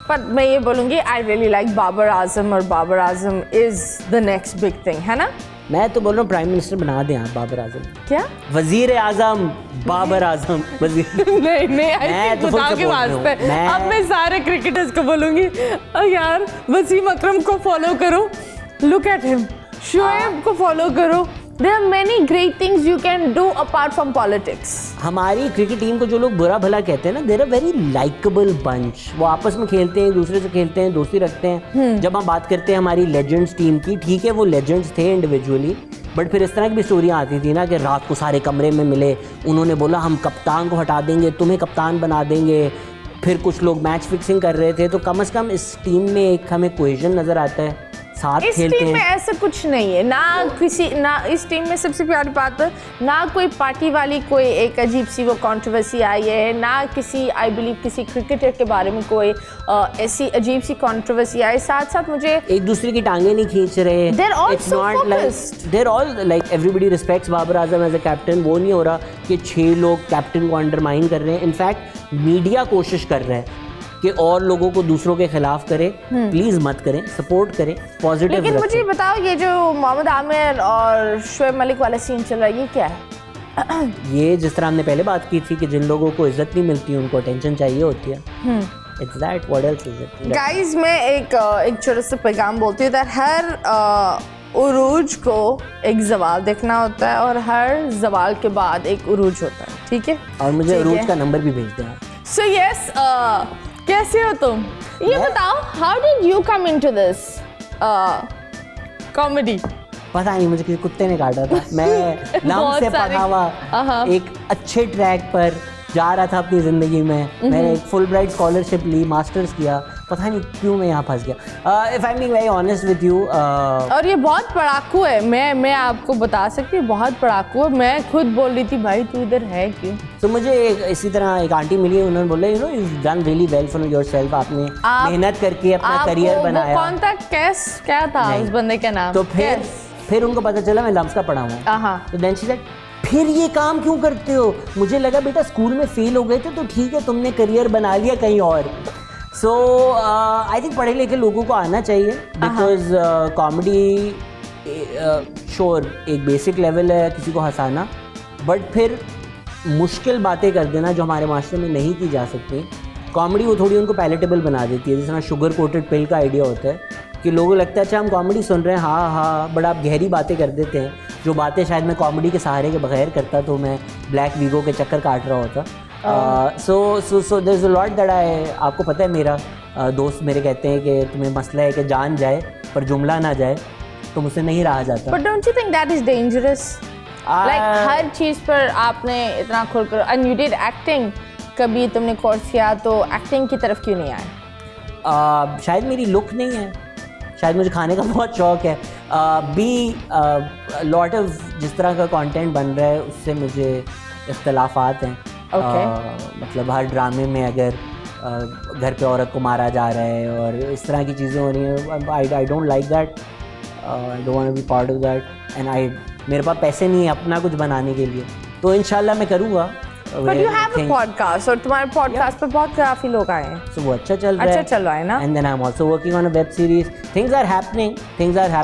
पर मैं ये बोलूँगी I really like Babar Azam, और Babar Azam is the next big thing, है ना? मैं तो बोल रहा हूँ प्राइम मिनिस्टर बना दें आप बाबर आजम। क्या? वजीर आजम बाबर आजम वजीर। नहीं आई थिंक खुदा के वास्ते अब मैं सारे क्रिकेटर्स को बोलूँगी यार वसीम अकरम को फॉलो करो, लुक एट हिम, शोएब को फॉलो करो। There are many great things you can do apart from politics. हमारी क्रिकेट टीम को जो लोग बुरा भला कहते हैं ना, देर अ वेरी लाइकेबल बंच। वो आपस में खेलते हैं, दूसरे से खेलते हैं, दोस्ती रखते हैं। जब हम बात करते हैं हमारी लेजेंड्स टीम की, ठीक है वो लेजेंड्स थे इंडिविजुअली, बट फिर इस तरह की भी स्टोरियाँ आती थी ना कि रात को सारे कमरे में मिले, उन्होंने बोला हम कप्तान को हटा देंगे, तुम्हें कप्तान बना देंगे। फिर कुछ लोग मैच फिक्सिंग कर रहे थे। तो कम से कम इस टीम में एक हमें कोहेजन नज़र आता है, साथ इस खेलते टीम में हैं। ऐसा कुछ नहीं है ना इस टीम में सबसे प्यारी बात है ना कोई पार्टी वाली कोई एक अजीब सी वो कंट्रोवर्सी आई है, ना किसी आई बिलीव किसी क्रिकेटर के बारे में कोई ऐसी अजीब सी कंट्रोवर्सी आई। साथ साथ मुझे एक दूसरे की टांगे नहीं खींच रहे। They're all so focused. They're all like everybody respects Babar Azam as a captain. वो नहीं हो रहा कि 6 लोग कैप्टन को अंडरमाइन कर रहे हैं। इनफैक्ट मीडिया कोशिश कर रहा है कि और लोगों को दूसरों के खिलाफ करे। प्लीज मत करें, सपोर्ट करें, पॉजिटिव। लेकिन मुझे बताओ ये जो मोहम्मद आमिर और शोएब मलिक वाला सीन चल रहा है, ये क्या है? ये जिस तरह हमने पहले बात की थी कि जिन लोगों को इज्जत नहीं मिलती उनको अटेंशन चाहिए होती है। It's that, what else is it? Guys मैं एक छोटा सा पैगाम बोलती हूँ that हर उरूज को एक जवाल देखना होता है और हर जवाल के बाद एक उरूज होता है, ठीक है? और मुझे उरूज का नंबर भी भेज दें आप। So yes, कैसे हो तुम? ये बताओ, how did you come into this comedy? पता नहीं, मुझे किसी कुत्ते ने काटा था। मैं लम से पढ़ा हुआ एक अच्छे ट्रैक पर जा रहा था अपनी ज़िंदगी में। मैंने एक फुल ब्राइट स्कॉलरशिप ली, मास्टर्स किया, पता नहीं क्यों मैं यहाँ फंस गया। If I am being very honest with you, और ये बहुत पढ़ाकू है। मैं आपको बता सकती हूँ, बहुत पढ़ाकू है। मैं खुद बोल रही थी भाई तू इधर है क्यों? तो मुझे इसी तरह एक आंटी मिली, उन्होंने बोला you know you done really well for yourself. आपने मेहनत करके अपना करियर बनाया। कौन था? क्या था उस बंदे का नाम? तो फिर उनको पता चला मैं लम्स का पढ़ा हूँ। तो देन शी सेड फिर ये काम क्यों करते हो? मुझे लगा बेटा स्कूल में फेल हो गए थे तो ठीक है, तुमने करियर बना लिया कहीं और। सो आई थिंक पढ़े लिखे लोगों को आना चाहिए, बिकॉज कॉमेडी श्योर एक बेसिक लेवल है किसी को हंसाना, बट फिर मुश्किल बातें कर देना जो हमारे माशरे में नहीं की जा सकती, कॉमेडी वो थोड़ी उनको पैलेटेबल बना देती है। जिस तरह शुगर कोटेड पिल का आइडिया होता है कि लोगों को लगता है अच्छा हम कॉमेडी सुन रहे हैं, हाँ बट आप गहरी बातें कर देते हैं जो बातें शायद मैं कॉमेडी के सहारे के बगैर करता तो मैं ब्लैक वीगो के चक्कर काट रहा होता। So there is a lot that आपको पता है मेरा दोस्त मेरे कहते हैं कि तुम्हें मसला है कि जान जाए पर जुमला ना जाए, तो मुझसे नहीं रहा जाता। But don't you think that is dangerous? Like हर चीज़ पर आपने इतना खुलकर, एंड यू डिड एक्टिंग, कभी तुमने कोर्स किया तो एक्टिंग की तरफ क्यों नहीं आए? शायद मेरी लुक नहीं है, शायद मुझे खाने का बहुत शौक है। लॉट ऑफ जिस तरह का कंटेंट बन रहा है उससे मुझे इख्तलाफात हैं। मतलब हर ड्रामे में अगर घर पे औरत को मारा जा रहा है और इस तरह की चीज़ें हो रही हैं, I don't like that, I don't want to be part of that, and मेरे पास पैसे नहीं है अपना कुछ बनाने के लिए, तो इंशाल्लाह मैं करूँगा। But you have a podcast और तुम्हारे podcast पे बहुत काफ़ी लोग आए हैं। So वो अच्छा चल रहा है ना? And then I'm also working on a web series. Things are happening.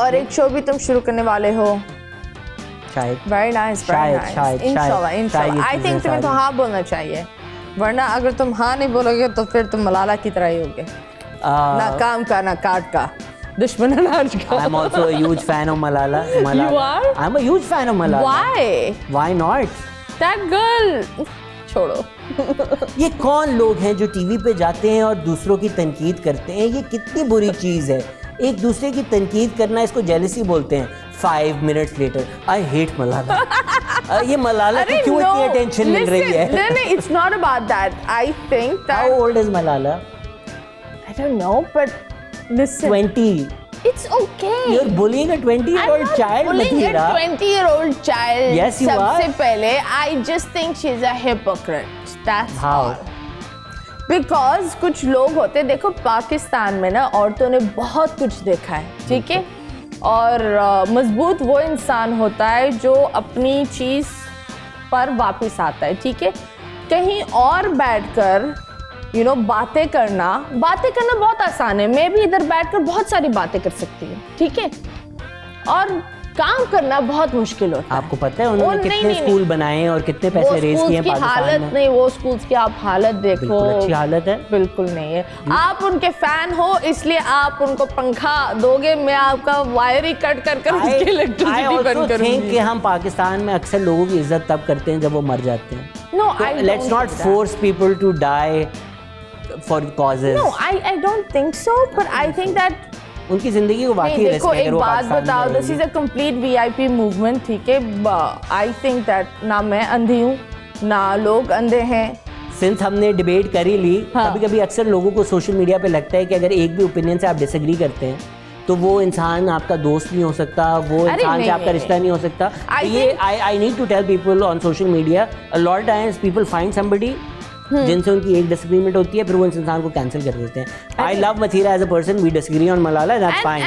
और एक शो भी तुम शुरू करने वाले हो शायद। Very nice. इंशाल्लाह। I think तुम्हें तो हाँ बोलना चाहिए, वरना अगर तुम हाँ नहीं बोलोगे तो फिर तुम मलाला की तरह ही होगे, ना काम का ना काट का, दुश्मन अनाज का। I'm also a huge fan of Malala. You are? I'm a huge fan of Malala. Why not? That girl, छोड़ो। ये कौन लोग हैं जो टीवी पे जाते हैं और दूसरों की तनकीद करते हैं? ये कितनी बुरी चीज़ है, एक दूसरे की तनकीद करना, इसको जेलसी बोलते हैं। 5 minutes later, I hate Malala. ये मलाला को क्यों इतनी अटेंशन मिल रही है? नहीं, it's not about that. I think that. How old is Malala? I don't know, but listen. 20. It's okay. You're bullying a 20-year-old child, bullying a 20-year-old child. Yes, you are. सबसे पहले, I just think she's a hypocrite. That's all. Because कुछ लोग होते, देखो पाकिस्तान में ना औरतों ने बहुत कुछ देखा है, ठीक है? और मजबूत वो इंसान होता है जो अपनी चीज़ पर वापस आता है, ठीक है? कहीं और बैठकर यू नो बातें करना बहुत आसान है। मैं भी इधर बैठकर बहुत सारी बातें कर सकती हूँ, ठीक है, और काम करना बहुत मुश्किल होता है। आपको पता है उन्होंने कितने स्कूल बनाए हैं और कितने पैसे रेज किए हैं पाकिस्तान में? नहीं, वो स्कूल्स की आप हालत देखो, बिल्कुल अच्छी हालत है, बिल्कुल नहीं है। आप उनके फैन हो इसलिए आप उनको पंखा दोगे, मैं आपका वायर ही कट कर उसकी इलेक्ट्रिसिटी बंद करूंगी। कि हम पाकिस्तान में अक्सर लोगों की इज्जत तब करते हैं जब वो मर जाते हैं। No, let's not force people to die for causes. No, I don't think so, but I think that उनकी जिंदगी को वाकई देखो एक बात बताओ, this is a complete VIP movement, ठीक है। आई थिंक दैट ना मैं अंधी हूँ ना लोग अंधे हैं। सिंस हमने डिबेट कर ही ली, कभी कभी अक्सर लोगों को सोशल मीडिया पे लगता है कि अगर एक भी ओपिनियन से आप डिसएग्री करते हैं तो वो इंसान आपका दोस्त नहीं हो सकता, वो इंसान से आपका रिश्ता नहीं हो सकता। ये I need to tell people on social media, a lot times people find somebody जिनसे उनकी एक डिसएग्रीमेंट होती है, फिर वो इंसान को कैंसिल कर देते हैं। I love Mathira as a person, we disagree on Malala, that's fine.